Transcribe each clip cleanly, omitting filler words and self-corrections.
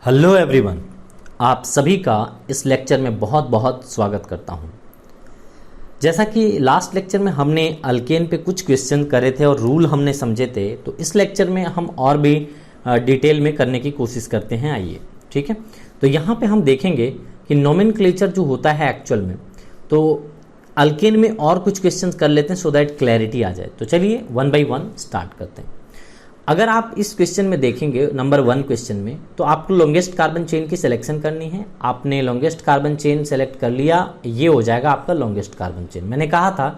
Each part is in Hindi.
हेलो एवरीवन, आप सभी का इस लेक्चर में बहुत बहुत स्वागत करता हूं। जैसा कि लास्ट लेक्चर में हमने अल्केन पे कुछ क्वेश्चन करे थे और रूल हमने समझे थे, तो इस लेक्चर में हम और भी डिटेल में करने की कोशिश करते हैं। आइए, ठीक है। तो यहाँ पे हम देखेंगे कि नोमेनक्लेचर जो होता है एक्चुअल में, तो अल्केन में और कुछ क्वेश्चन कर लेते हैं सो दैट क्लैरिटी आ जाए। तो चलिए वन बाई वन स्टार्ट करते हैं। अगर आप इस क्वेश्चन में देखेंगे नंबर 1 क्वेश्चन में, तो आपको लॉन्गेस्ट कार्बन चेन की सिलेक्शन करनी है। आपने लॉन्गेस्ट कार्बन चेन सेलेक्ट कर लिया, ये हो जाएगा आपका लॉन्गेस्ट कार्बन चेन। मैंने कहा था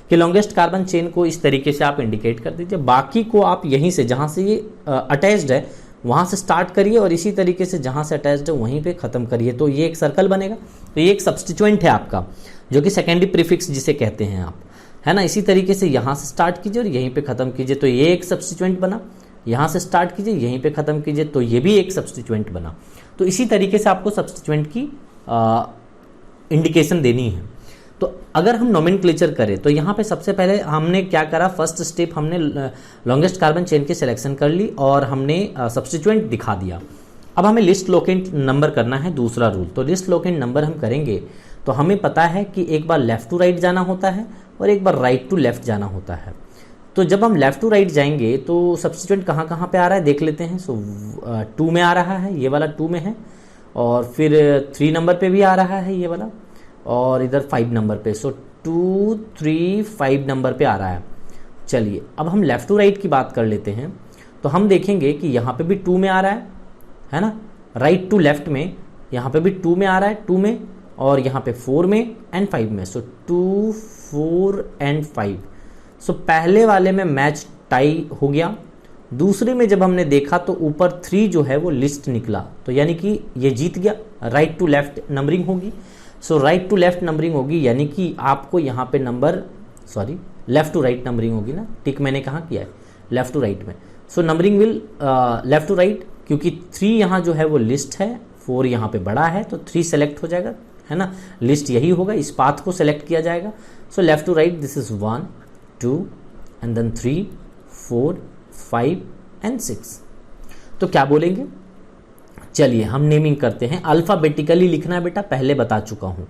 कि लॉन्गेस्ट कार्बन चेन को इस तरीके से आप इंडिकेट कर दीजिए, बाकी को आप यहीं से जहाँ से ये अटैच्ड है वहाँ से स्टार्ट करिए और इसी तरीके से जहाँ से अटैच्ड है वहीं पे ख़त्म करिए, तो ये एक सर्कल बनेगा। तो ये एक सब्स्टिट्यूएंट है आपका, जो कि सेकेंडरी प्रीफिक्स जिसे कहते हैं आप, है ना। इसी तरीके से यहाँ से स्टार्ट कीजिए और यहीं पे ख़त्म कीजिए, तो ये एक सब्स्टिट्यूएंट बना। यहाँ से स्टार्ट कीजिए, यहीं पे ख़त्म कीजिए, तो ये भी एक सब्स्टिट्यूएंट बना। तो इसी तरीके से आपको सब्स्टिट्यूएंट की इंडिकेशन देनी है। तो अगर हम नोमेनक्लेचर करें तो यहाँ पे सबसे पहले हमने क्या करा, फर्स्ट स्टेप हमने लॉन्गेस्ट कार्बन चेन की सिलेक्शन कर ली और हमने सब्स्टिट्यूएंट दिखा दिया। अब हमें लिस्ट लोकेंट नंबर करना है, दूसरा रूल। तो लिस्ट लोकेंट नंबर हम करेंगे तो हमें पता है कि एक बार लेफ्ट टू राइट जाना होता है और एक बार राइट टू लेफ्ट जाना होता है। तो जब हम लेफ्ट टू राइट जाएंगे तो सब्स्टिट्यूएंट कहाँ पे आ रहा है देख लेते हैं। 2 में आ रहा है, ये वाला 2 में है, और फिर 3 नंबर पे भी आ रहा है ये वाला, और इधर 5 नंबर पे। 2, 3, 5 नंबर पे आ रहा है। चलिए अब हम लेफ्ट टू राइट की बात कर लेते हैं। तो हम देखेंगे कि यहाँ पे भी 2 में आ रहा है ना। राइट टू लेफ्ट में यहाँ पे भी 2 में आ रहा है, 2 में, और यहाँ पे 4 में एंड 5 में। 2, 4 एंड 5। पहले वाले में मैच टाई हो गया। दूसरे में जब हमने देखा तो ऊपर 3 जो है वो लिस्ट निकला, तो यानी कि ये जीत गया। राइट टू लेफ्ट नंबरिंग होगी। राइट टू लेफ्ट नंबरिंग होगी, यानी कि आपको यहाँ पे लेफ्ट टू राइट नंबरिंग होगी ना। टिक मैंने कहाँ किया है, लेफ्ट टू राइट में। Numbering will left to right, क्योंकि 3 यहाँ जो है वो लिस्ट है, 4 यहाँ पे बड़ा है, तो 3 सेलेक्ट हो जाएगा, है ना। लिस्ट यही होगा, इस पाथ को सेलेक्ट किया जाएगा। Left to right, this is 1, 2 and then 3, 4, 5 and 6। तो क्या बोलेंगे, चलिए हम नेमिंग करते हैं। अल्फाबेटिकली लिखना है बेटा, पहले बता चुका हूं।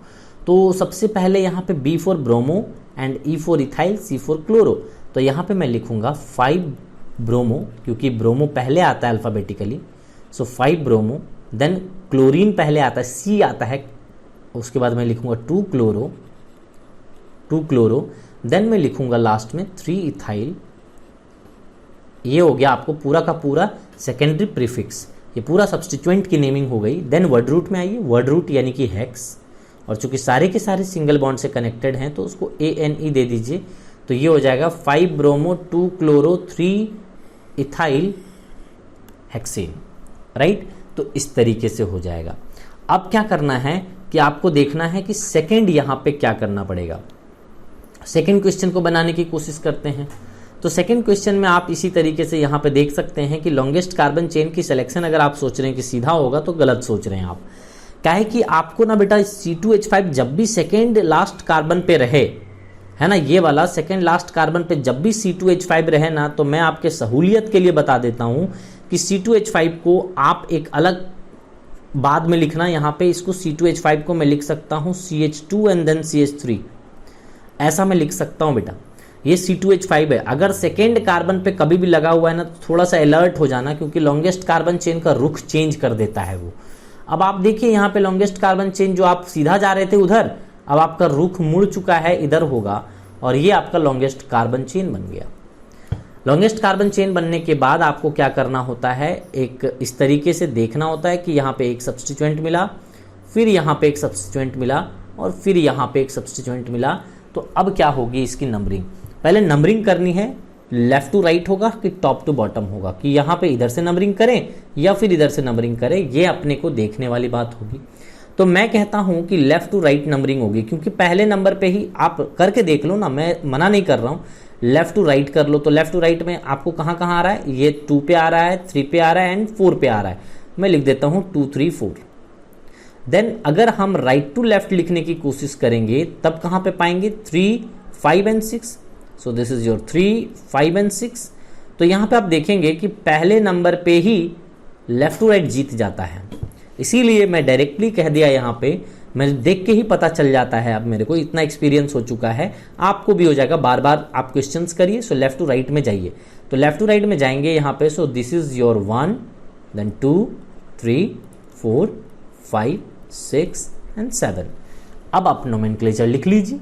तो सबसे पहले यहाँ पे B for bromo and E for ethyl, C for chloro. तो यहाँ पे मैं लिखूंगा 5 ब्रोमो, क्योंकि ब्रोमो पहले आता है अल्फाबेटिकली। 5 ब्रोमो, देन क्लोरीन पहले आता है, C आता है, उसके बाद मैं लिखूंगा 2 क्लोरो, देन मैं लिखूंगा लास्ट में 3 इथाइल। ये हो गया आपको पूरा का पूरा सेकेंडरी प्रीफिक्स, ये पूरा सब्स्टिट्यूएंट की नेमिंग हो गई। देन वर्ड रूट में आइए, वर्ड रूट यानी कि हेक्स, और चूंकि सारे के सारे सिंगल बॉन्ड से कनेक्टेड हैं तो उसको ANE दे दीजिए। तो ये हो जाएगा 5 bromo 2 chloro 3 ethyl hexane, right. तो इस तरीके से हो जाएगा। अब क्या करना है कि आपको देखना है कि सेकेंड यहाँ पे क्या करना पड़ेगा। सेकेंड क्वेश्चन को बनाने की कोशिश करते हैं। तो सेकेंड क्वेश्चन में आप इसी तरीके से यहाँ पे देख सकते हैं कि लॉन्गेस्ट कार्बन चेन की सिलेक्शन अगर आप सोच रहे हैं कि सीधा होगा तो गलत सोच रहे हैं आप। क्या है कि आपको ना बेटा C2H5 जब भी सेकेंड लास्ट कार्बन पे रहे, है ना, ये वाला सेकेंड लास्ट कार्बन पे जब भी C2H5 रहे ना, तो मैं आपके सहूलियत के लिए बता देता हूँ कि C2H5 को आप एक अलग बाद में लिखना। यहाँ पे इसको C2H5 को मैं लिख सकता हूँ CH2 एंड देन CH3, ऐसा मैं लिख सकता हूं बेटा। ये C2H5 है। अगर सेकेंड कार्बन पे कभी भी लगा हुआ है ना, तो थोड़ा सा अलर्ट हो जाना, क्योंकि लॉन्गेस्ट कार्बन चेन का रुख चेंज कर देता है वो। अब आप देखिए यहाँ पे लॉन्गेस्ट कार्बन चेन जो आप सीधा जा रहे थे उधर, अब आपका रुख मुड़ चुका है, इधर होगा, और ये आपका लॉन्गेस्ट कार्बन चेन बन गया। लॉन्गेस्ट कार्बन चेन बनने के बाद आपको क्या करना होता है, एक इस तरीके से देखना होता है कि यहाँ पे एक सब्स्टिट्यूएंट मिला, फिर यहाँ पे एक सब्स्टिट्यूएंट मिला, और फिर यहाँ पे एक सब्स्टिट्यूएंट मिला। तो अब क्या होगी इसकी नंबरिंग, पहले नंबरिंग करनी है। लेफ्ट टू राइट होगा कि टॉप टू बॉटम होगा, कि यहाँ पे इधर से नंबरिंग करें या फिर इधर से नंबरिंग करें, ये अपने को देखने वाली बात होगी। तो मैं कहता हूं कि लेफ्ट टू राइट नंबरिंग होगी, क्योंकि पहले नंबर पे ही आप करके देख लो ना, मैं मना नहीं कर रहा हूं, लेफ्ट टू राइट कर लो। तो लेफ्ट टू राइट में आपको कहाँ आ रहा है, ये 2 पे आ रहा है, 3 पे आ रहा है एंड 4 पे आ रहा है। मैं लिख देता हूँ 2, 3, 4। देन अगर हम राइट टू लेफ्ट लिखने की कोशिश करेंगे तब कहाँ पे पाएंगे, 3, 5 and 6। So this is your 3, 5 and 6। तो यहाँ पे आप देखेंगे कि पहले नंबर पे ही लेफ्ट टू राइट जीत जाता है। इसीलिए मैं डायरेक्टली कह दिया यहाँ पे, मैं देख के ही पता चल जाता है, अब मेरे को इतना एक्सपीरियंस हो चुका है, आपको भी हो जाएगा। बार बार आप क्वेश्चंस करिए। सो लेफ्ट टू राइट में जाइए, तो लेफ्ट टू राइट में जाएंगे यहाँ पे। So this is your 1, then 2, 3, 4, 5, 6 and 7। अब आप नोमेनक्लेचर लिख लीजिए।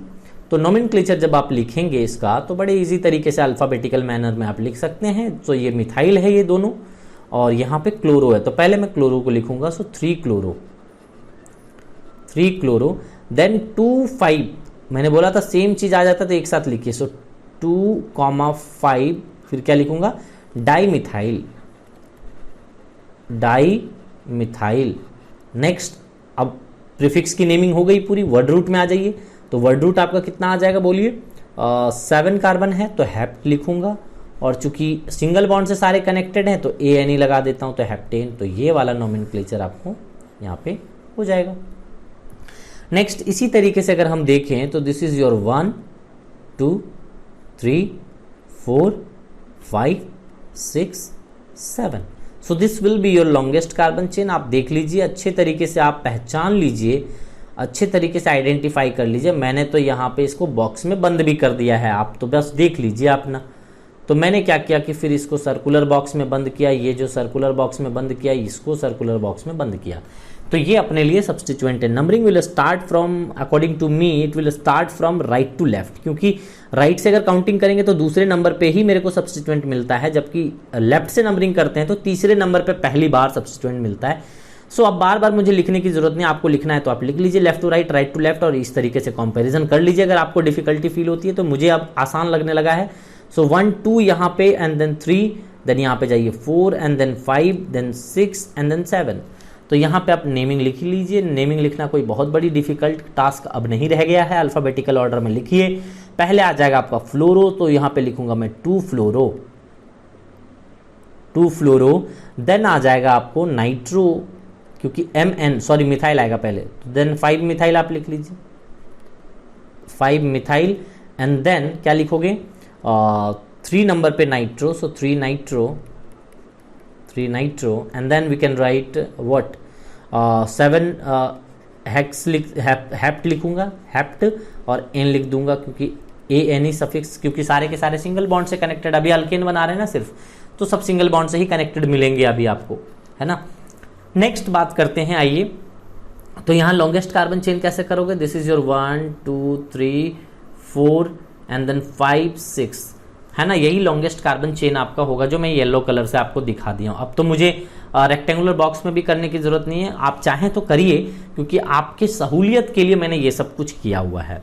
तो नोमेनक्लेचर जब आप लिखेंगे इसका, तो बड़े इजी तरीके से अल्फ़ाबेटिकल मैनर में आप लिख सकते हैं। तो ये मिथाइल है ये दोनों, और यहाँ पे क्लोरो है, तो पहले मैं क्लोरो को लिखूंगा। सो 3 क्लोरो, 3 क्लोरो, देन 2, 5। मैंने बोला था सेम चीज आ जाता तो एक साथ लिखिए। सो 2,5, फिर क्या लिखूंगा, di methyl, di methyl. Next, अब प्रीफिक्स की नेमिंग हो गई पूरी। वर्ड रूट में आ जाइए, तो वर्ड रूट आपका कितना आ जाएगा बोलिए, 7 कार्बन है तो हेप्ट लिखूंगा, और चूंकि सिंगल बॉन्ड से सारे कनेक्टेड हैं तो ANE लगा देता हूं, तो हेप्टेन। तो ये वाला नोमेनक्लेचर आपको यहाँ पे हो जाएगा। नेक्स्ट, इसी तरीके से अगर हम देखें तो this is your 1, 2, 3, 4, 5, 6, 7। So this will be your longest carbon chain. आप देख लीजिए अच्छे तरीके से, आप पहचान लीजिए, अच्छे तरीके से आइडेंटिफाई कर लीजिए। मैंने तो यहाँ पे इसको बॉक्स में बंद भी कर दिया है, आप तो बस देख लीजिए अपना। तो मैंने क्या किया कि फिर इसको सर्कुलर बॉक्स में बंद किया, ये जो सर्कुलर बॉक्स में बंद किया, इसको सर्कुलर बॉक्स में बंद किया। तो ये अपने लिए सब्स्टिट्यूएंट है। Numbering will start from, according to me it will start from right to left, क्योंकि राइट से अगर काउंटिंग करेंगे तो दूसरे नंबर पे ही मेरे को सब्स्टिट्यूएंट मिलता है, जबकि लेफ्ट से नंबरिंग करते हैं तो तीसरे नंबर पे पहली बार सब्स्टिट्यूएंट मिलता है। सो अब बार बार मुझे लिखने की जरूरत नहीं, आपको लिखना है तो आप लिख लीजिए left to right, right to left, और इस तरीके से कंपैरिजन कर लीजिए। अगर आपको डिफिकल्टी फील होती है तो मुझे अब आसान लगने लगा है। सो 1, 2 यहाँ पे, एंड देन 3, देन यहाँ पे जाइए 4, and then 5, then 6 and then 7। तो यहाँ पे आप नेमिंग लिख लीजिए। नेमिंग लिखना कोई बहुत बड़ी डिफिकल्ट टास्क अब नहीं रह गया है। अल्फाबेटिकल ऑर्डर में लिखिए। पहले आ जाएगा आपका फ्लोरो, तो यहाँ पे लिखूंगा मैं 2 फ्लोरो, 2 फ्लोरो। देन आ जाएगा आपको नाइट्रो, क्योंकि मिथाइल आएगा पहले, देन 5 मिथाइल आप लिख लीजिए, 5 मिथाइल। एंड देन क्या लिखोगे, 3 नंबर पे nitro, so 3 nitro, 3 nitro. And then we can write what, 7 hex hept लिखूंगा, हेप्ट, और एन लिख दूंगा, क्योंकि ANE सफिक्स, क्योंकि सारे के सारे सिंगल बॉन्ड से कनेक्टेड, अभी अल्केन बना रहे हैं ना सिर्फ, तो सब सिंगल बॉन्ड से ही कनेक्टेड मिलेंगे अभी आपको, है ना। नेक्स्ट बात करते हैं, आइए। तो यहाँ लॉन्गेस्ट कार्बन चेन कैसे करोगे, this is your 1, 2, 3, 4 and then 5, 6, है ना। यही लॉन्गेस्ट कार्बन चेन आपका होगा, जो मैं येलो कलर से आपको दिखा दिया हूँ। अब तो मुझे रेक्टेंगुलर बॉक्स में भी करने की जरूरत नहीं है, आप चाहें तो करिए, क्योंकि आपके सहूलियत के लिए मैंने ये सब कुछ किया हुआ है।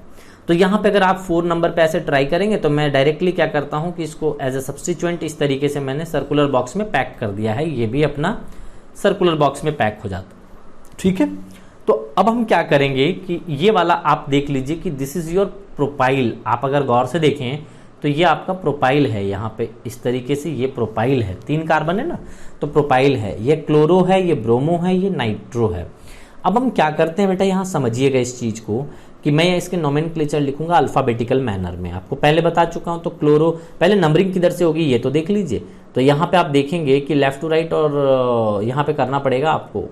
तो यहाँ पे अगर आप 4 नंबर पे ऐसे ट्राई करेंगे, तो मैं डायरेक्टली क्या करता हूँ कि इसको एज ए सब्स्टिट्यूएंट इस तरीके से मैंने सर्कुलर बॉक्स में पैक कर दिया है, ये भी अपना सर्कुलर बॉक्स में पैक हो जाता, ठीक है। तो अब हम क्या करेंगे कि ये वाला आप देख लीजिए कि दिस इज योर प्रोपाइल। आप अगर गौर से देखें तो ये आपका प्रोपाइल है, यहाँ पे इस तरीके से ये प्रोपाइल है, 3 कार्बन है ना, तो प्रोपाइल है। ये क्लोरो है, ये ब्रोमो है, ये नाइट्रो है। अब हम क्या करते हैं बेटा, यहाँ समझिएगा इस चीज को, कि मैं इसके नोमेनक्लेचर लिखूंगा अल्फाबेटिकल मैनर में। आपको पहले बता चुका हूं। तो क्लोरो, पहले नंबरिंग किधर से होगी ये तो देख लीजिए। तो यहाँ पे आप देखेंगे कि लेफ्ट टू राइट, और यहाँ पे करना पड़ेगा आपको,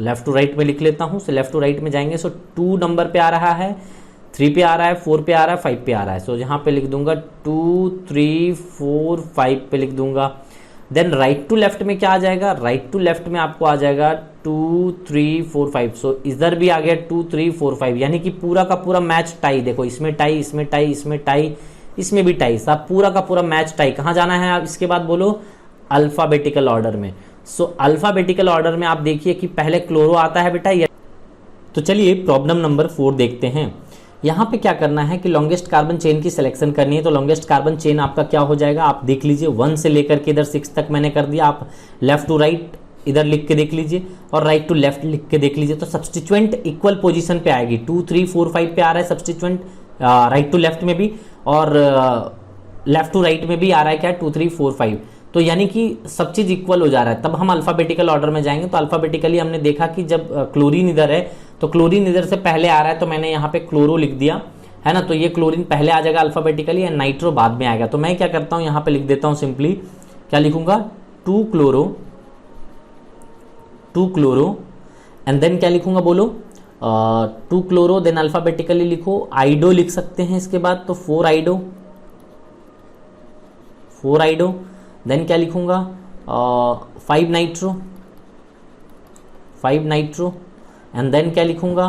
लेफ्ट टू राइट में लिख लेता हूँ। सो लेफ्ट टू राइट में जाएंगे, सो 2 नंबर पे आ रहा है, 3 पे आ रहा है, 4 पे आ रहा है, 5 पे आ रहा है। सो यहाँ पे लिख दूंगा 2, 3, 4, 5 पे लिख दूंगा। देन राइट टू लेफ्ट में क्या आ जाएगा, राइट टू लेफ्ट में आपको आ जाएगा 2, 3, 4, 5। सो इधर भी आ गया 2, 3, 4, 5, यानी कि पूरा का पूरा मैच टाई। देखो इसमें टाई, इसमें टाई, इसमें टाई, इसमें भी टाई, सब पूरा का पूरा मैच टाई। कहाँ जाना है आप इसके बाद बोलो, अल्फाबेटिकल ऑर्डर में। सो अल्फाबेटिकल ऑर्डर में आप देखिए कि पहले क्लोरो आता है बेटा। तो चलिए प्रॉब्लम नंबर 4 देखते हैं। यहाँ पे क्या करना है कि लॉन्गेस्ट कार्बन चेन की सिलेक्शन करनी है। तो लॉन्गेस्ट कार्बन चेन आपका क्या हो जाएगा, आप देख लीजिए 1 से लेकर के इधर 6 तक मैंने कर दिया। आप लेफ्ट टू राइट इधर लिख के देख लीजिए, और राइट टू लेफ्ट लिख के देख लीजिए। तो सब्स्टिट्यूएंट इक्वल पोजीशन पे आएगी, 2, 3, 4, 5 पे आ रहा है सब्स्टिट्यूएंट, राइट टू लेफ्ट में भी, और लेफ्ट टू राइट में भी आ रहा है क्या, 2, 3, 4, 5। तो यानी कि सब चीज इक्वल हो जा रहा है। तब हम अल्फाबेटिकल ऑर्डर में जाएंगे। तो अल्फाबेटिकली हमने देखा कि जब क्लोरीन इधर है, तो क्लोरीन इधर से पहले आ रहा है, तो मैंने यहाँ पे क्लोरो लिख दिया, है ना। तो ये क्लोरीन पहले आ जाएगा अल्फाबेटिकली, एंड नाइट्रो बाद में आएगा। तो मैं क्या करता हूँ, यहाँ पे लिख देता हूँ सिंपली, क्या लिखूंगा, 2 क्लोरो, 2 क्लोरो, एंड देन क्या लिखूंगा बोलो, 2 क्लोरो, देन अल्फाबेटिकली लिखो, आइडो लिख सकते हैं इसके बाद, तो 4 आइडो, 4 आइडो, देन क्या लिखूंगा, 5 नाइट्रो, 5 नाइट्रो, एंड देन क्या लिखूंगा,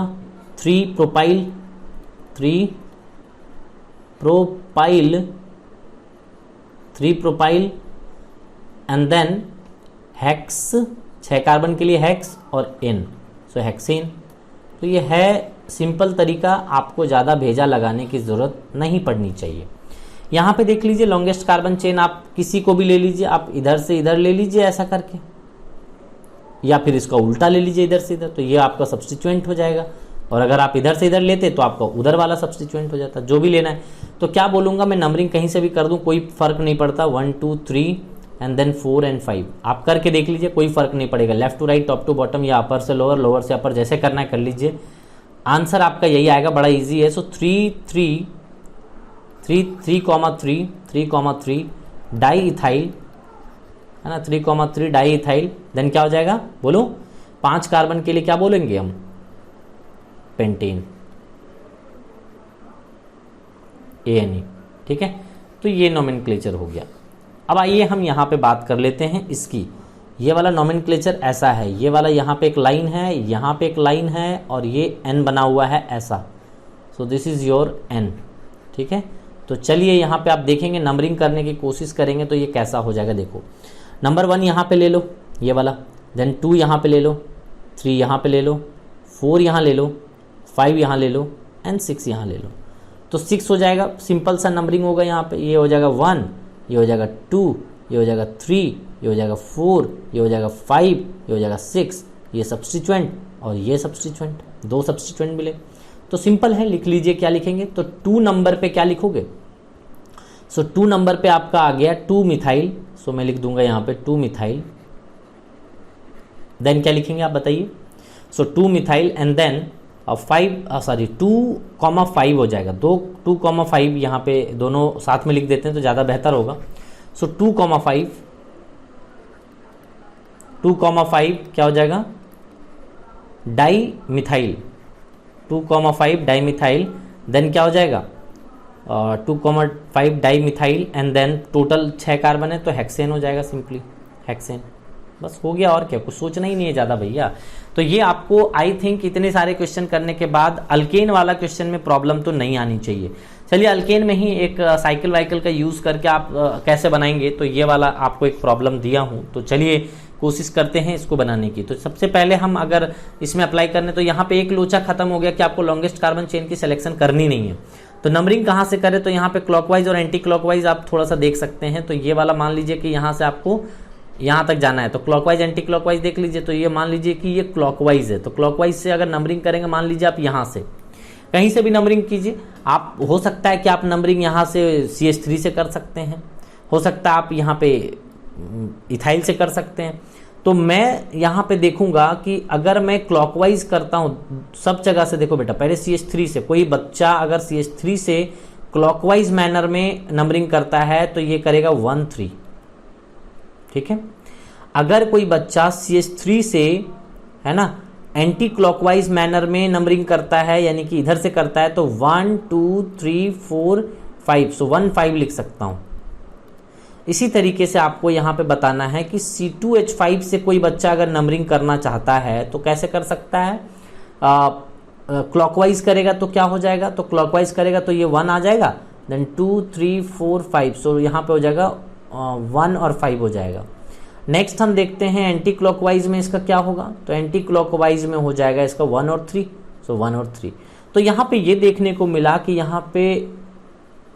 3 propyl, 3 propyl, 3 propyl, and then hex, 6 carbon के लिए हेक्स और एन, सो हेक्सेन। तो ये है सिंपल तरीका, आपको ज़्यादा भेजा लगाने की ज़रूरत नहीं पड़नी चाहिए। यहाँ पे देख लीजिए लॉन्गेस्ट कार्बन चेन आप किसी को भी ले लीजिए, आप इधर से इधर ले लीजिए ऐसा करके, या फिर इसका उल्टा ले लीजिए इधर से इधर, तो ये आपका सब्स्टिट्यूएंट हो जाएगा। और अगर आप इधर से इधर लेते तो आपका उधर वाला सब्स्टिट्यूएंट हो जाता, जो भी लेना है। तो क्या बोलूँगा मैं, नंबरिंग कहीं से भी कर दूँ कोई फर्क नहीं पड़ता, 1 2 3 एंड देन 4 एंड 5, आप करके देख लीजिए, कोई फर्क नहीं पड़ेगा, left to right, top to bottom, या अपर से लोअर, लोअर से अपर, जैसे करना है कर लीजिए, आंसर आपका यही आएगा, बड़ा इजी है। सो 3 3 3 डाई इथाइल है ना, 3 डाई इथाइल, देन क्या हो जाएगा बोलो, 5 कार्बन के लिए क्या बोलेंगे हम, पेंटेन, ANE, ठीक है। तो ये नोमेनक्लेचर हो गया। अब आइए हम यहाँ पे बात कर लेते हैं इसकी, ये वाला नोमेनक्लेचर ऐसा है, ये वाला यहाँ पे एक लाइन है, यहाँ पे एक लाइन है, और ये N बना हुआ है ऐसा, सो दिस इज योर N, ठीक है। तो चलिए यहाँ पे आप देखेंगे, नंबरिंग करने की कोशिश करेंगे तो ये कैसा हो जाएगा। देखो नंबर 1 यहाँ पे ले लो ये वाला, देन 2 यहाँ पे ले लो, 3 यहाँ पे ले लो, 4 यहाँ ले लो, 5 यहाँ ले लो, एंड 6 यहाँ ले लो। तो 6 हो जाएगा, सिंपल सा नंबरिंग होगा यहाँ पे, ये हो जाएगा 1, ये हो जाएगा 2, ये हो जाएगा 3, ये हो जाएगा 4, ये हो जाएगा 5, ये हो जाएगा 6, ये सब्स्टिट्यूएंट और ये सब्स्टिट्यूएंट, 2 सब्स्टिट्यूएंट मिले। तो सिंपल है, लिख लीजिए क्या लिखेंगे, तो 2 नंबर पे क्या लिखोगे, सो 2 नंबर पे आपका आ गया 2 मिथाइल, सो मैं लिख दूंगा यहाँ पे 2 मिथाइल, देन क्या लिखेंगे आप बताइए, सो 2 मिथाइल एंड देन 2,5 हो जाएगा, 2,5 यहाँ पे दोनों साथ में लिख देते हैं तो ज़्यादा बेहतर होगा। सो 2,5 क्या हो जाएगा, dimethyl, 2,5 dimethyl, then क्या हो जाएगा 2,5 dimethyl, and then total 6 carbon है तो हेक्सेन हो जाएगा, सिंपली हेक्सेन, बस हो गया। और क्या, कुछ सोचना ही नहीं है ज़्यादा भैया। तो ये आपको आई थिंक इतने सारे क्वेश्चन करने के बाद अल्केन वाला क्वेश्चन में प्रॉब्लम तो नहीं आनी चाहिए। चलिए अल्केन में ही एक साइकिल वाइकल का यूज़ करके आप कैसे बनाएंगे, तो ये वाला आपको एक प्रॉब्लम दिया हूँ, तो चलिए कोशिश करते हैं इसको बनाने की। तो सबसे पहले हम अगर इसमें अप्लाई करने, तो यहाँ पे एक लोचा खत्म हो गया कि आपको लॉन्गेस्ट कार्बन चेन की सिलेक्शन करनी नहीं है। तो नंबरिंग कहाँ से करें, तो यहाँ पे क्लॉकवाइज और एंटी क्लॉकवाइज आप थोड़ा सा देख सकते हैं। तो ये वाला मान लीजिए कि यहाँ से आपको यहाँ तक जाना है, तो क्लॉकवाइज एंटी क्लॉकवाइज देख लीजिए। तो ये मान लीजिए कि ये क्लॉकवाइज है, तो क्लॉकवाइज से अगर नंबरिंग करेंगे, मान लीजिए आप यहाँ से कहीं से भी नंबरिंग कीजिए, आप हो सकता है कि आप नंबरिंग यहाँ से CH3 से कर सकते हैं, हो सकता है आप यहाँ पे इथाइल से कर सकते हैं। तो मैं यहाँ पे देखूंगा कि अगर मैं क्लॉकवाइज करता हूँ सब जगह से, देखो बेटा पहले CH3 से, कोई बच्चा अगर CH3 से क्लॉकवाइज मैनर में नंबरिंग करता है तो ये करेगा 1 3, ठीक है। अगर कोई बच्चा CH3 से है ना एंटी क्लॉकवाइज मैनर में नंबरिंग करता है, यानी कि इधर से करता है, तो 1 2 3 4 5, सो 1 5 लिख सकता हूं। इसी तरीके से आपको यहाँ पे बताना है कि C2H5 से कोई बच्चा अगर नंबरिंग करना चाहता है तो कैसे कर सकता है, क्लॉकवाइज करेगा तो क्या हो जाएगा, तो क्लॉकवाइज करेगा तो ये 1 आ जाएगा, देन 2 3 4 5, सो यहाँ पे हो जाएगा 1 और 5 हो जाएगा। नेक्स्ट हम देखते हैं एंटी क्लॉकवाइज में इसका क्या होगा, तो एंटी क्लॉकवाइज में हो जाएगा इसका 1 और 3, सो 1 और 3। तो यहाँ पे ये देखने को मिला कि यहाँ पे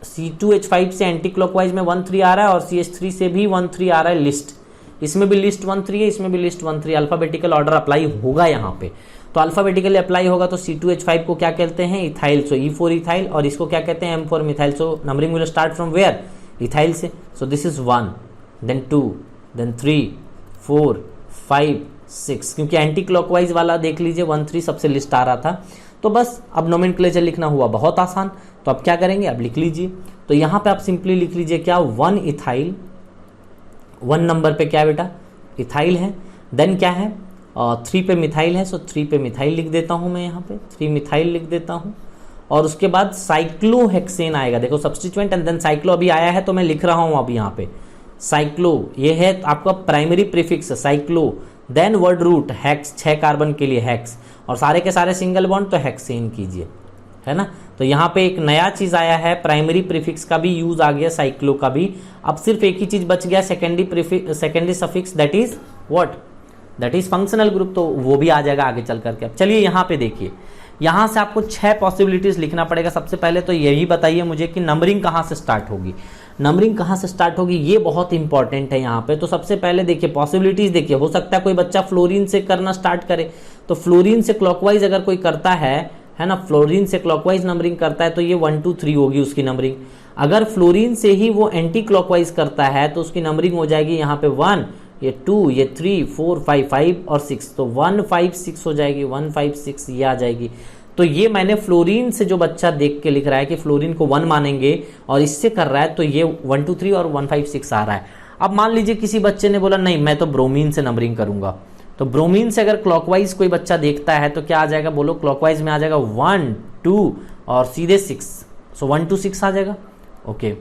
C2H5 से एंटी क्लॉकवाइज में 1 3 आ रहा है और CH3 से भी 1 3 आ रहा है लिस्ट, इसमें भी लिस्ट 1 3 है, इसमें भी लिस्ट 1 3, अल्फाबेटिकल ऑर्डर अप्लाई होगा यहाँ पे। तो अल्फाबेटिकली अप्लाई होगा तो C2H5 को क्या कहते हैं, इथाइल, सो E4 इथाइल, और इसको क्या कहते हैं, M4 methyl. So numbering will start from where, ethyl से। So this is 1, then 2, then 3 4 5 6, क्योंकि एंटी क्लॉकवाइज वाला देख लीजिए 1 3 सबसे लिस्ट आ रहा था। तो बस अब नोमेनक्लेचर लिखना हुआ बहुत आसान। तो अब क्या करेंगे, अब लिख लीजिए। तो यहाँ पे आप सिंपली लिख लीजिए क्या, 1 इथाइल, 1 नंबर पे क्या है बेटा, इथाइल है, देन क्या है 3 पे मिथाइल है, सो 3 पे मिथाइल लिख देता हूँ मैं यहाँ पे, 3 मिथाइल लिख देता हूँ। और उसके बाद साइक्लोहेक्सेन आएगा, देखो सब्स्टिट्यूएंट एंड देन साइक्लो अभी आया है तो मैं लिख रहा हूँ अब यहाँ पे साइक्लो, ये है आपका primary prefix cyclo, then word root hex, 6 carbon के लिए हेक्स, और सारे के सारे सिंगल बॉन्ड तो हेक्सेन कीजिए, है ना। तो यहाँ पे एक नया चीज आया है, प्राइमरी प्रीफिक्स का भी यूज आ गया, साइक्लो का भी। अब सिर्फ एक ही चीज बच गया, secondary suffix, that is what, that is functional group, तो वो भी आ जाएगा आगे चल करके। अब चलिए यहाँ पे देखिए, यहाँ से आपको 6 पॉसिबिलिटीज लिखना पड़ेगा। सबसे पहले तो यही बताइए मुझे कि नंबरिंग कहाँ से स्टार्ट होगी, नंबरिंग कहाँ से स्टार्ट होगी, ये बहुत इंपॉर्टेंट है यहाँ पे। तो सबसे पहले देखिए पॉसिबिलिटीज, देखिए हो सकता है कोई बच्चा फ्लोरीन से करना स्टार्ट करे, तो फ्लोरीन से क्लॉकवाइज अगर कोई करता है ना, फ्लोरीन से क्लॉकवाइज नंबरिंग करता है तो ये 1 2 3 होगी उसकी नंबरिंग। अगर फ्लोरीन से ही वो एंटी क्लॉकवाइज करता है तो उसकी नंबरिंग हो जाएगी यहाँ पे 1, ये 2, ये 3 4 5 5 और 6, तो 1 5 6 हो जाएगी, 1 5 6 ये आ जाएगी। तो ये मैंने फ्लोरीन से जो बच्चा देख के लिख रहा है कि फ्लोरीन को 1 मानेंगे और इससे कर रहा है, तो ये 1 2 3 और 1 5 6 आ रहा है। अब मान लीजिए किसी बच्चे ने बोला नहीं मैं तो ब्रोमीन से नंबरिंग करूंगा, तो ब्रोमीन से अगर क्लॉकवाइज कोई बच्चा देखता है तो क्या आ जाएगा, बोलो क्लॉकवाइज में आ जाएगा 1 2 और सीधे 6, सो 1 2 6 आ जाएगा। ओके,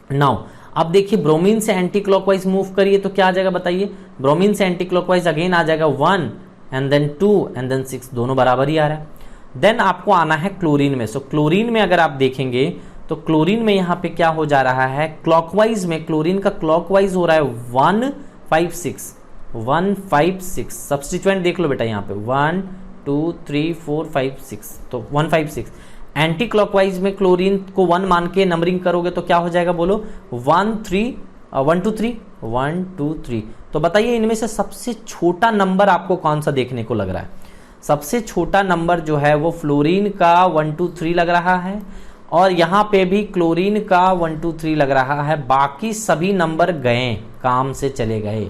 नाउ अब देखिए ब्रोमीन से एंटी क्लॉकवाइज मूव करिए तो क्या आ जाएगा बताइए, ब्रोमीन से एंटी क्लॉकवाइज अगेन आ जाएगा 1 एंड देन 2 एंड देन 6, दोनों बराबर ही आ रहा है। देन आपको आना है क्लोरीन में। सो क्लोरीन में अगर आप देखेंगे तो क्लोरीन में यहाँ पे क्या हो जा रहा है, क्लॉकवाइज में क्लोरीन का क्लॉकवाइज हो रहा है 1 5 6 1 5 6, सब्स्टिट्यूएंट देख लो बेटा यहाँ पे 1 2 3 4 5 6, तो 1 5 6। एंटी क्लॉकवाइज में क्लोरीन को 1 मान के नंबरिंग करोगे तो क्या हो जाएगा, बोलो 1 2 3 1 2 3। तो बताइए इनमें से सबसे छोटा नंबर आपको कौन सा देखने को लग रहा है, सबसे छोटा नंबर जो है वो फ्लोरीन का 1 2 3 लग रहा है, और यहाँ पे भी क्लोरीन का 1 2 3 लग रहा है, बाकी सभी नंबर गए, काम से चले गए।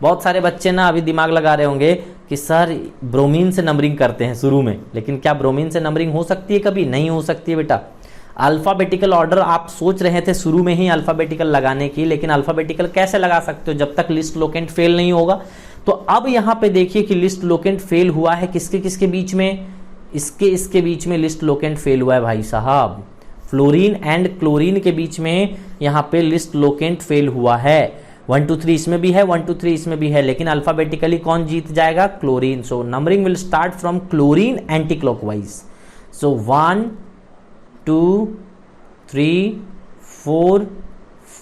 बहुत सारे बच्चे ना अभी दिमाग लगा रहे होंगे कि सर ब्रोमीन से नंबरिंग करते हैं शुरू में, लेकिन क्या ब्रोमीन से नंबरिंग हो सकती है, कभी नहीं हो सकती है बेटा। अल्फाबेटिकल ऑर्डर आप सोच रहे थे शुरू में ही अल्फाबेटिकल लगाने की, लेकिन अल्फाबेटिकल कैसे लगा सकते हो जब तक लिस्ट लोकेंट फेल नहीं होगा। तो अब यहाँ पे देखिए कि लिस्ट लोकेंट फेल हुआ है किसके किसके बीच में, इसके बीच में लिस्ट लोकेंट फेल हुआ है भाई साहब, फ्लोरीन एंड क्लोरीन के बीच में यहाँ पे लिस्ट लोकेंट फेल हुआ है। 1 2 3 इसमें भी है, 1 2 3 इसमें भी है, लेकिन अल्फाबेटिकली कौन जीत जाएगा, chlorine. So numbering will start from chlorine anti clockwise. सो 1 2 3 4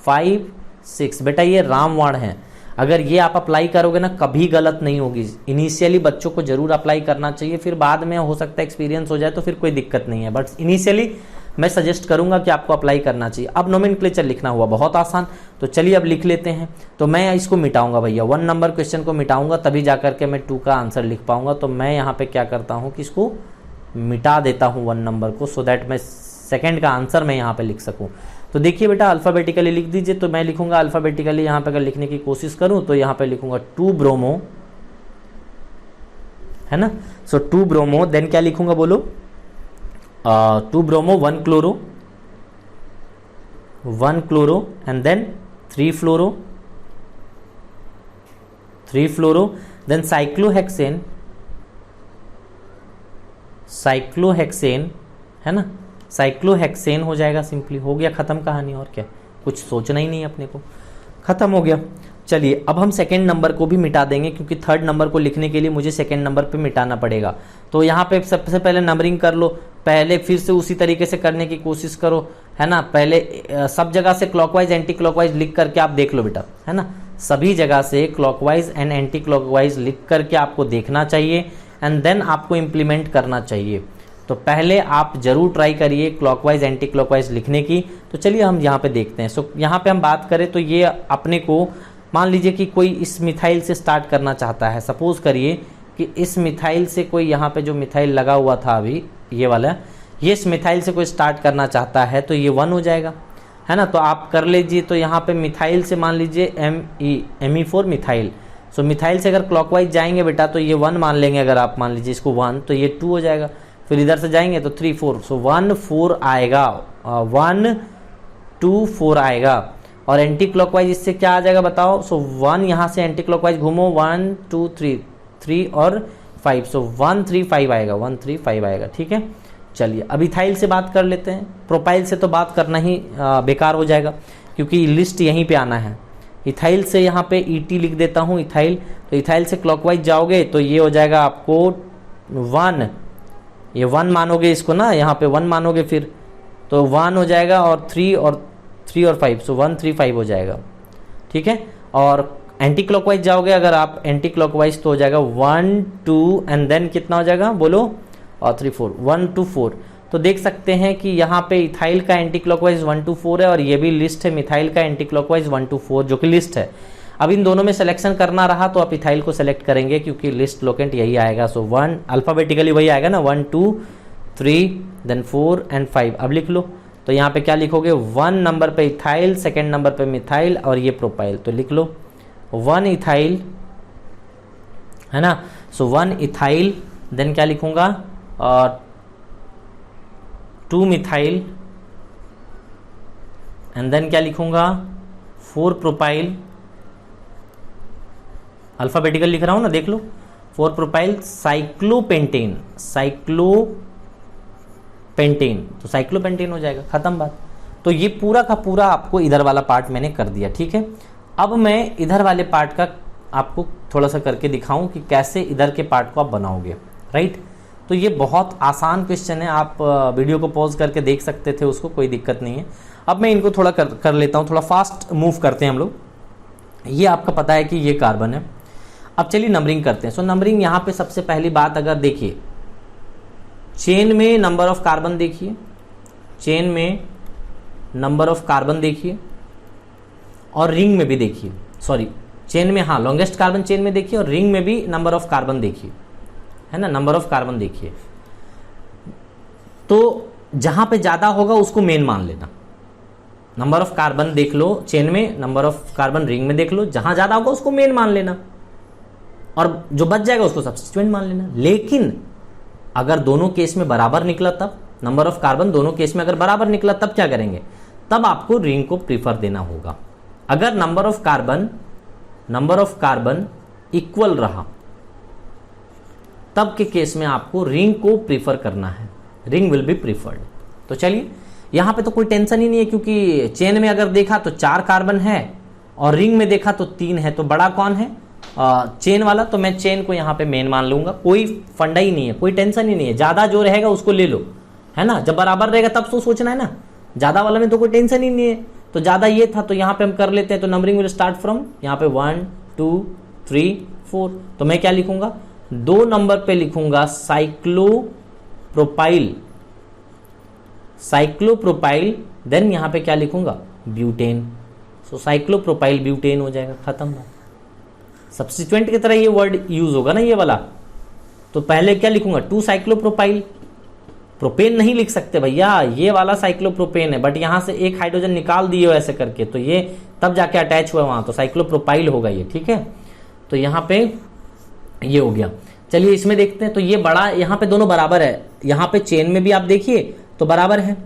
5 6, बेटा ये रामवाण है, अगर ये आप अप्लाई करोगे ना कभी गलत नहीं होगी। इनिशियली बच्चों को जरूर अप्लाई करना चाहिए, फिर बाद में हो सकता है एक्सपीरियंस हो जाए तो फिर कोई दिक्कत नहीं है, बट इनिशियली मैं सजेस्ट करूंगा कि आपको अप्लाई करना चाहिए। अब नोमेनक्लेचर लिखना हुआ बहुत आसान, तो चलिए अब लिख लेते हैं। तो मैं इसको मिटाऊंगा भैया, 1 नंबर क्वेश्चन को मिटाऊंगा तभी जाकर के मैं 2 का आंसर लिख पाऊंगा। तो मैं यहाँ पे क्या करता हूँ कि इसको मिटा देता हूँ 1 नंबर को, सो दैट मैं सेकेंड का आंसर मैं यहाँ पे लिख सकूँ। तो देखिए बेटा अल्फाबेटिकली लिख दीजिए, तो मैं लिखूंगा अल्फाबेटिकली, यहाँ पे अगर लिखने की कोशिश करूँ तो यहाँ पे लिखूंगा 2 ब्रोमो, है ना। सो 2 ब्रोमो, देन क्या लिखूंगा बोलो, 2 bromo 1 chloro, 1 chloro and then 3 fluoro, 3 fluoro, then cyclohexane, cyclohexane, है ना, साइक्लोहेक्सेन हो जाएगा, सिंपली हो गया, खत्म कहानी। और क्या, कुछ सोचना ही नहीं अपने को, खत्म हो गया। चलिए अब हम सेकेंड नंबर को भी मिटा देंगे, क्योंकि थर्ड नंबर को लिखने के लिए मुझे सेकेंड नंबर पे मिटाना पड़ेगा। तो यहाँ पे सबसे पहले नंबरिंग कर लो, पहले फिर से उसी तरीके से करने की कोशिश करो, है ना। पहले सब जगह से क्लॉकवाइज एंटी क्लॉकवाइज लिख करके आप देख लो बेटा, है ना, सभी जगह से क्लॉकवाइज एंड एंटी क्लॉकवाइज लिख करके आपको देखना चाहिए एंड देन आपको इम्प्लीमेंट करना चाहिए। तो पहले आप जरूर ट्राई करिए क्लॉकवाइज एंटी क्लॉकवाइज लिखने की। तो चलिए हम यहाँ पे देखते हैं। सो यहाँ पे हम बात करें तो ये अपने को, मान लीजिए कि कोई इस मिथाइल से स्टार्ट करना चाहता है, सपोज करिए कि इस मिथाइल से कोई, यहाँ पे जो मिथाइल लगा हुआ था अभी ये वाला, ये इस मिथाइल से कोई स्टार्ट करना चाहता है तो ये 1 हो जाएगा, है ना। तो आप कर लीजिए, तो यहाँ पे मिथाइल से मान लीजिए Me4 मिथाइल। सो मिथाइल से अगर क्लॉकवाइज जाएंगे बेटा तो ये 1 मान लेंगे, अगर आप मान लीजिए इसको 1 तो ये 2 हो जाएगा, फिर इधर से जाएंगे तो 3 4, सो 1 4 आएगा, 1 2 4 आएगा। और एंटी क्लॉकवाइज इससे क्या आ जाएगा बताओ, सो 1 यहाँ से एंटी क्लॉकवाइज घूमो, 1 2 3, 3 और 5, सो 135 आएगा, 135 आएगा। ठीक है, चलिए अब इथाइल से बात कर लेते हैं। प्रोपाइल से तो बात करना ही बेकार हो जाएगा क्योंकि लिस्ट यहीं पे आना है। इथाइल से यहाँ पे ET लिख देता हूँ, इथाइल। तो इथाइल से क्लॉकवाइज जाओगे तो ये हो जाएगा आपको 1, ये 1 मानोगे इसको ना, यहाँ पे 1 मानोगे फिर तो 1 हो जाएगा, और 3 और 5, सो 135 हो जाएगा। ठीक है, और एंटी क्लॉकवाइज जाओगे अगर आप एंटी क्लॉकवाइज तो हो जाएगा 1 2 एंड देन कितना हो जाएगा बोलो, और 3 4, 1 2 4। तो देख सकते हैं कि यहाँ पे इथाइल का एंटी क्लॉकवाइज 1 2 4 है, और ये भी लिस्ट है मिथाइल का एंटी क्लॉकवाइज 1 2 4 जो कि लिस्ट है। अब इन दोनों में सिलेक्शन करना रहा तो आप इथाइल को सेलेक्ट करेंगे क्योंकि लिस्ट लोकेंट यही आएगा। सो 1 अल्फाबेटिकली वही आएगा ना, 1 2 3 देन 4 एंड 5। अब लिख लो, तो यहाँ पे क्या लिखोगे, 1 नंबर पे इथाइल, सेकेंड नंबर पे मिथाइल और ये प्रोपाइल। तो लिख लो 1 इथाइल, है ना। सो 1 इथाइल, देन क्या लिखूंगा, और 2 मिथाइल, एंड देन क्या लिखूंगा, 4 प्रोपाइल। अल्फाबेटिकल लिख रहा हूं ना, देख लो, 4 प्रोपाइल साइक्लोपेंटेन, साइक्लोपेंटेन, तो साइक्लोपेंटेन हो जाएगा, खत्म बात। तो ये पूरा का पूरा आपको इधर वाला पार्ट मैंने कर दिया। ठीक है, अब मैं इधर वाले पार्ट का आपको थोड़ा सा करके दिखाऊं कि कैसे इधर के पार्ट को आप बनाओगे, राइट। तो ये बहुत आसान क्वेश्चन है, आप वीडियो को पॉज करके देख सकते थे उसको, कोई दिक्कत नहीं है। अब मैं इनको थोड़ा कर लेता हूँ, थोड़ा फास्ट मूव करते हैं हम लोग। ये आपका पता है कि ये कार्बन है। अब चलिए नंबरिंग करते हैं। सो नंबरिंग यहाँ पे सबसे पहली बात अगर देखिए, चेन में नंबर ऑफ कार्बन देखिए, चेन में नंबर ऑफ कार्बन देखिए, और रिंग में भी देखिए, सॉरी चेन में, हाँ लॉन्गेस्ट कार्बन चेन में देखिए, और रिंग में भी नंबर ऑफ कार्बन देखिए, है ना, नंबर ऑफ कार्बन देखिए। तो जहां पे ज्यादा होगा उसको मेन मान लेना। नंबर ऑफ कार्बन देख लो चेन में, नंबर ऑफ कार्बन रिंग में देख लो, जहां ज्यादा होगा उसको मेन मान लेना, और जो बच जाएगा उसको सब्स्टिट्यूएंट मान लेना। लेकिन अगर दोनों केस में बराबर निकला, तब नंबर ऑफ कार्बन दोनों केस में अगर बराबर निकला तब क्या करेंगे, तब आपको रिंग को प्रीफर देना होगा। अगर नंबर ऑफ कार्बन इक्वल रहा तब के केस में आपको रिंग को प्रीफर करना है, रिंग विल बी प्रीफर्ड। तो चलिए यहां पे तो कोई टेंशन ही नहीं है क्योंकि चेन में अगर देखा तो 4 कार्बन है और रिंग में देखा तो 3 है, तो बड़ा कौन है, चेन वाला। तो मैं चेन को यहाँ पे मेन मान लूंगा, कोई फंडा ही नहीं है, कोई टेंशन ही नहीं है। ज्यादा जो रहेगा उसको ले लो, है ना, जब बराबर रहेगा तब तो सोचना है ना, ज्यादा वाला में तो कोई टेंशन ही नहीं है। तो ज्यादा ये था तो यहाँ पे हम कर लेते हैं। तो नंबरिंग विल स्टार्ट फ्रॉम यहाँ पे 1 2 3 4। तो मैं क्या लिखूंगा, 2 नंबर पे लिखूंगा साइक्लोप्रोपाइल, देन यहाँ पे क्या लिखूंगा, ब्यूटेन। सो साइक्लोप्रोपाइल ब्यूटेन हो जाएगा, खत्म बात। सब्स्टिट्यूएंट की तरह ये वर्ड यूज होगा ना ये वाला। तो पहले क्या लिखूंगा, 2 साइक्लोप्रोपाइल, प्रोपेन नहीं लिख सकते भैया, ये वाला साइक्लोप्रोपेन है, बट यहां से एक हाइड्रोजन निकाल दिए हो ऐसे करके, तो ये तब जाके अटैच हुआ वहां, तो साइक्लोप्रोपाइल होगा ये। ठीक है, तो यहाँ पे ये हो गया। चलिए इसमें देखते हैं। तो ये बड़ा, यहाँ पे दोनों बराबर है, यहाँ पे चेन में भी आप देखिए तो बराबर है,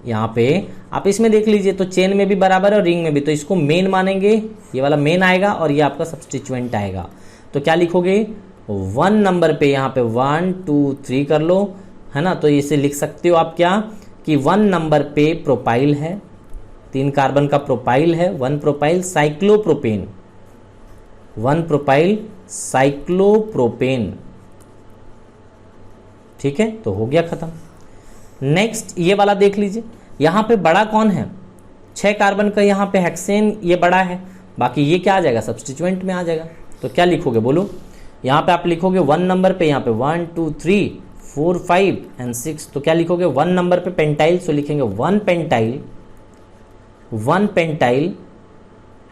यहाँ पे आप इसमें देख लीजिए तो चेन में भी बराबर है और रिंग में भी। तो इसको मेन मानेंगे, ये वाला मेन आएगा और ये आपका सब्स्टिट्यूएंट आएगा। तो क्या लिखोगे, 1 नंबर पे यहाँ पे 1 2 3 कर लो, है ना। तो इसे लिख सकते हो आप क्या, कि 1 नंबर पे प्रोपाइल है, 3 कार्बन का प्रोपाइल है, 1 प्रोपाइल साइक्लोप्रोपेन, 1 प्रोपाइल साइक्लोप्रोपेन। ठीक है, तो हो गया खत्म। नेक्स्ट ये वाला देख लीजिए, यहाँ पे बड़ा कौन है, 6 कार्बन का यहाँ पे हेक्सेन, ये बड़ा है, बाकी ये क्या आ जाएगा, सब्स्टिट्यूएंट में आ जाएगा। तो क्या लिखोगे बोलो, यहाँ पे आप लिखोगे 1 नंबर पे, यहाँ पे 1 2 3 4 5 एंड 6। तो क्या लिखोगे, 1 नंबर पे पेंटाइल, सो लिखेंगे 1 पेंटाइल,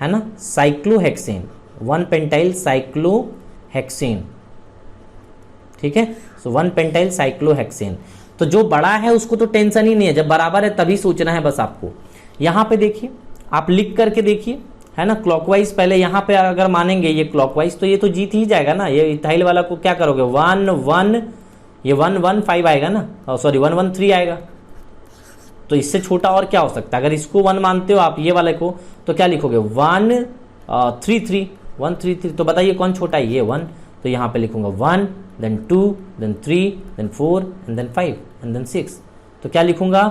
है ना, साइक्लोहेक्सेन, 1 पेंटाइल साइक्लोहेक्सेन। ठीक है, सो 1 पेंटाइल साइक्लोहेक्सेन। तो जो बड़ा है उसको तो टेंशन ही नहीं है, जब बराबर है तभी सोचना है बस आपको। यहाँ पे देखिए, आप लिख करके देखिए, है ना, क्लॉकवाइज पहले यहाँ पे अगर मानेंगे ये क्लॉकवाइज तो ये तो जीत ही जाएगा ना। ये इथाइल वाला को क्या करोगे, 1 1, ये 1 1 5 आएगा ना, सॉरी 1 1 3 आएगा। तो इससे छोटा और क्या हो सकता है, अगर इसको 1 मानते हो आप ये वाले को, तो क्या लिखोगे 1 3 3 1 3 3। तो बताइए कौन छोटा है, ये 1। तो यहाँ पे लिखूंगा 1, then 2, then 3, then 4 and then 5 and then 6। तो क्या लिखूंगा,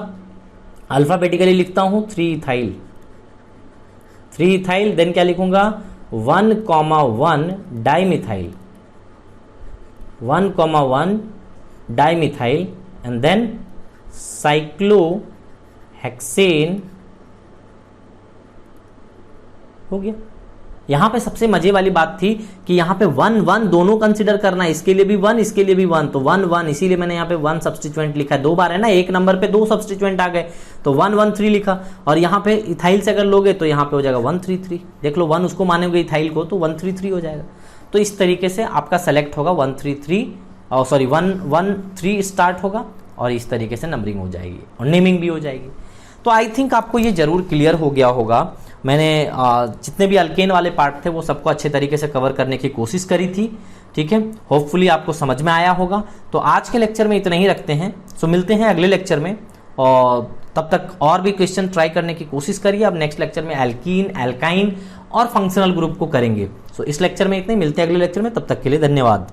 अल्फाबेटिकली लिखता हूँ 3 इथाइल, 3 इथाइल, देन क्या लिखूंगा 1,1 dimethyl, 1,1 dimethyl and then cyclohexane. हो गया। यहां पे सबसे मजे वाली बात थी कि यहां पे 1 1 दोनों कंसीडर करना है, इसके लिए भी 1, इसके लिए भी 1, तो 1 1, इसीलिए मैंने यहां पे 1 सब्स्टिट्यूएंट लिखा है। 2 बार है ना, एक नंबर पे 2 सब्स्टिट्यूएंट आ गए, तो 1 1 3 लिखा। और यहां पे इथाइल से अगर लोगे तो यहां पे हो जाएगा 1 3 3। देख लो 1 उसको मानोगे इथाइल को तो 1 3 3 हो जाएगा। तो इस तरीके से आपका सेलेक्ट होगा 1 3 3, और सॉरी 1 1 3 स्टार्ट होगा और इस तरीके से नंबरिंग हो जाएगी और नेमिंग भी हो जाएगी। तो आई थिंक आपको ये जरूर क्लियर हो गया होगा। मैंने जितने भी अल्केन वाले पार्ट थे वो सबको अच्छे तरीके से कवर करने की कोशिश करी थी, ठीक है। होपफुली आपको समझ में आया होगा। तो आज के लेक्चर में इतना ही रखते हैं। सो मिलते हैं अगले लेक्चर में, और तब तक और भी क्वेश्चन ट्राई करने की कोशिश करिए। अब नेक्स्ट लेक्चर में एल्कीन, एल्काइन और फंक्शनल ग्रुप को करेंगे। सो इस लेक्चर में इतने, मिलते हैं अगले लेक्चर में, तब तक के लिए धन्यवाद।